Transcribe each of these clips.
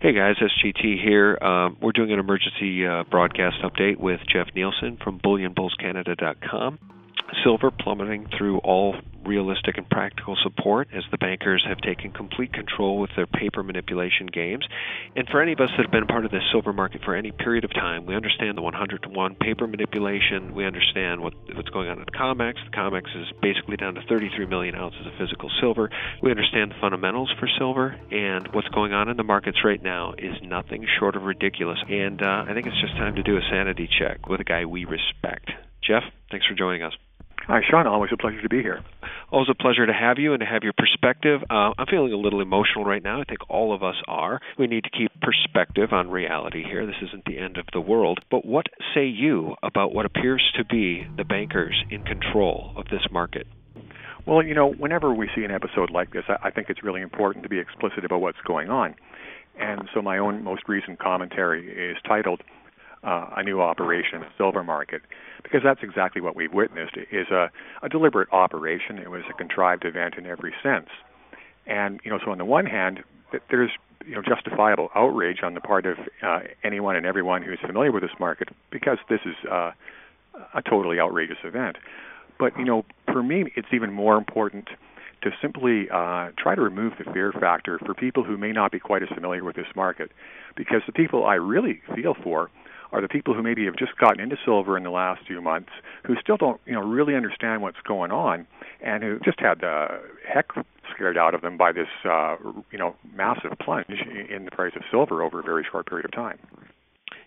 Hey guys, SGT here. We're doing an emergency broadcast update with Jeff Nielsen from BullionBullsCanada.com. Silver plummeting through all realistic and practical support as the bankers have taken complete control with their paper manipulation games. And for any of us that have been part of the silver market for any period of time, we understand the 100-to-1 paper manipulation. We understand what's going on at COMEX. The COMEX is basically down to 33 million ounces of physical silver. We understand the fundamentals for silver, and what's going on in the markets right now is nothing short of ridiculous. And I think it's just time to do a sanity check with a guy we respect. Jeff, thanks for joining us. Hi, Sean. Always a pleasure to be here. Always a pleasure to have you and to have your perspective. I'm feeling a little emotional right now. I think all of us are. We need to keep perspective on reality here. This isn't the end of the world. But what say you about what appears to be the bankers in control of this market? Well, whenever we see an episode like this, I think it's really important to be explicit about what's going on. And so my own most recent commentary is titled, A New Operation in the Silver Market, because that's exactly what we've witnessed. It is a deliberate operation. It was a contrived event in every sense. And, so on the one hand, there's, justifiable outrage on the part of anyone and everyone who's familiar with this market, because this is a totally outrageous event. But, for me, it's even more important to simply try to remove the fear factor for people who may not be quite as familiar with this market, because the people I really feel for are the people who maybe have just gotten into silver in the last few months, who still don't, really understand what's going on, and who just had the heck scared out of them by this, massive plunge in the price of silver over a very short period of time.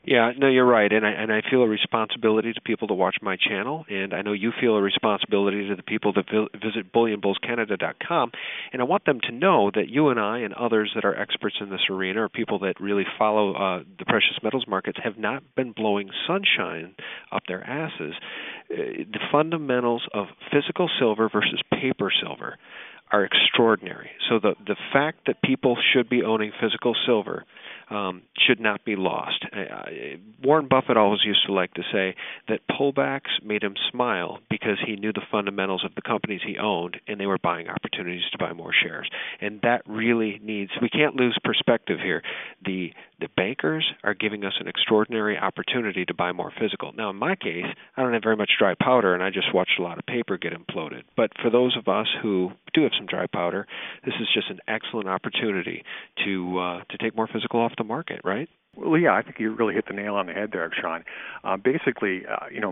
Yeah, no, you're right, and I feel a responsibility to people to watch my channel, and I know you feel a responsibility to the people that visit BullionBullsCanada.com, and I want them to know that you and I and others that are experts in this arena, or people that really follow the precious metals markets, have not been blowing sunshine up their asses. The fundamentals of physical silver versus paper silver are extraordinary. So the fact that people should be owning physical silver should not be lost. Warren Buffett always used to like to say that pullbacks made him smile because he knew the fundamentals of the companies he owned, and they were buying opportunities to buy more shares. And that really we can't lose perspective here. The bankers are giving us an extraordinary opportunity to buy more physical. Now, in my case, I don't have very much dry powder, and I just watched a lot of paper get imploded. But for those of us who do have some dry powder, this is just an excellent opportunity to take more physical off the market, right? Well, yeah, I think you really hit the nail on the head there, Sean. Basically,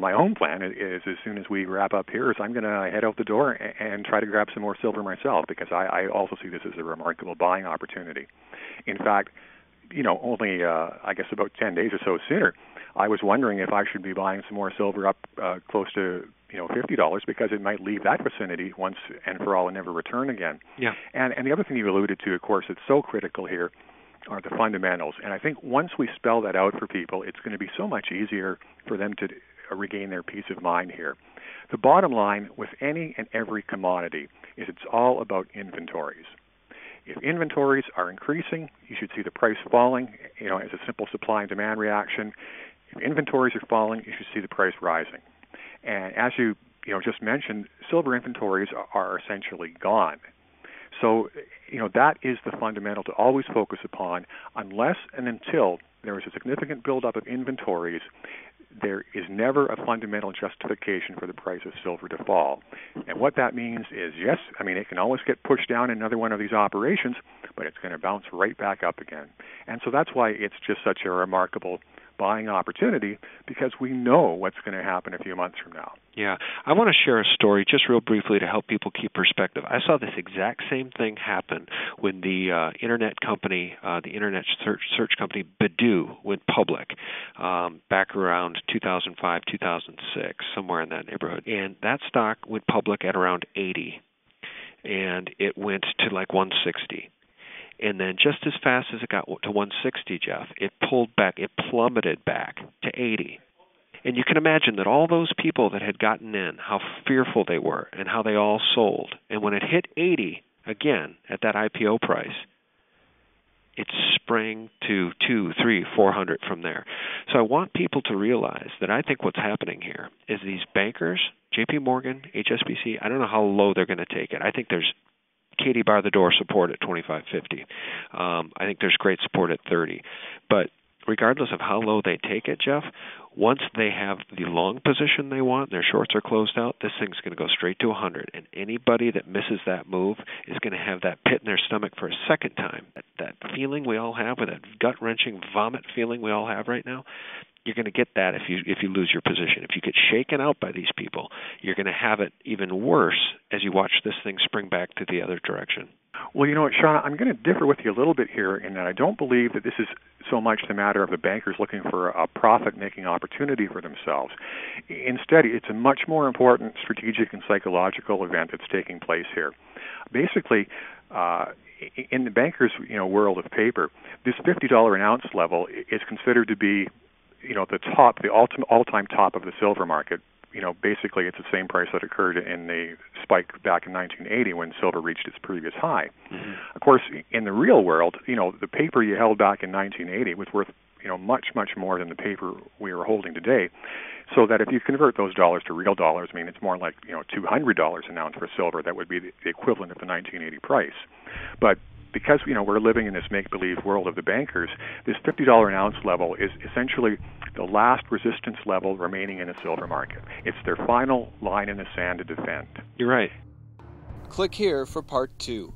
my own plan is as soon as we wrap up here, is I'm going to head out the door and try to grab some more silver myself, because I also see this as a remarkable buying opportunity. In fact, only, I guess about 10 days or so sooner, I was wondering if I should be buying some more silver up close to $50, because it might leave that vicinity once and for all and never return again. Yeah. And the other thing you alluded to, of course, it's so critical here, are the fundamentals. And I think once we spell that out for people, it's going to be so much easier for them to regain their peace of mind here. The bottom line with any and every commodity is it's all about inventories. If inventories are increasing, you should see the price falling, as a simple supply and demand reaction. If inventories are falling, you should see the price rising. And as you just mentioned, silver inventories are essentially gone. So, that is the fundamental to always focus upon. Unless and until there is a significant buildup of inventories, there is never a fundamental justification for the price of silver to fall. And what that means is, yes, it can always get pushed down in another one of these operations, but it's going to bounce right back up again. And so that's why it's just such a remarkable buying opportunity, because we know what's going to happen a few months from now. Yeah. I want to share a story just real briefly to help people keep perspective. I saw this exact same thing happen when the internet company, the internet search company Baidu went public back around 2005, 2006, somewhere in that neighborhood. And that stock went public at around 80, and it went to like 160. And then just as fast as it got to 160, Jeff, it pulled back, it plummeted back to 80. And you can imagine that all those people that had gotten in, how fearful they were and how they all sold. And when it hit 80 again at that IPO price, it sprang to 200, 300, 400 from there. So I want people to realize that I think what's happening here is these bankers, JP Morgan, HSBC, I don't know how low they're going to take it. I think there's Katie bar the door support at $25.50. I think there's great support at $30. But regardless of how low they take it, Jeff, once they have the long position they want, their shorts are closed out, this thing's going to go straight to 100. And anybody that misses that move is going to have that pit in their stomach for a second time. That feeling we all have, with that gut-wrenching vomit feeling we all have right now, you're going to get that if you lose your position. If you get shaken out by these people, you're going to have it even worse as you watch this thing spring back to the other direction. Well, you know what, Sean, I'm going to differ with you a little bit here in that I don't believe that this is so much the matter of the bankers looking for a profit-making opportunity for themselves. Instead, it's a much more important strategic and psychological event that's taking place here. Basically, in the bankers' world of paper, this $50 an ounce level is considered to be the top, the all-time top of the silver market. Basically it's the same price that occurred in the spike back in 1980 when silver reached its previous high. Mm-hmm. Of course, in the real world, the paper you held back in 1980 was worth, much, much more than the paper we are holding today. So that if you convert those dollars to real dollars, it's more like, $200 an ounce for silver. That would be the equivalent of the 1980 price. But because we're living in this make-believe world of the bankers, this $50 an ounce level is essentially the last resistance level remaining in the silver market. It's their final line in the sand to defend. You're right. Click here for part 2.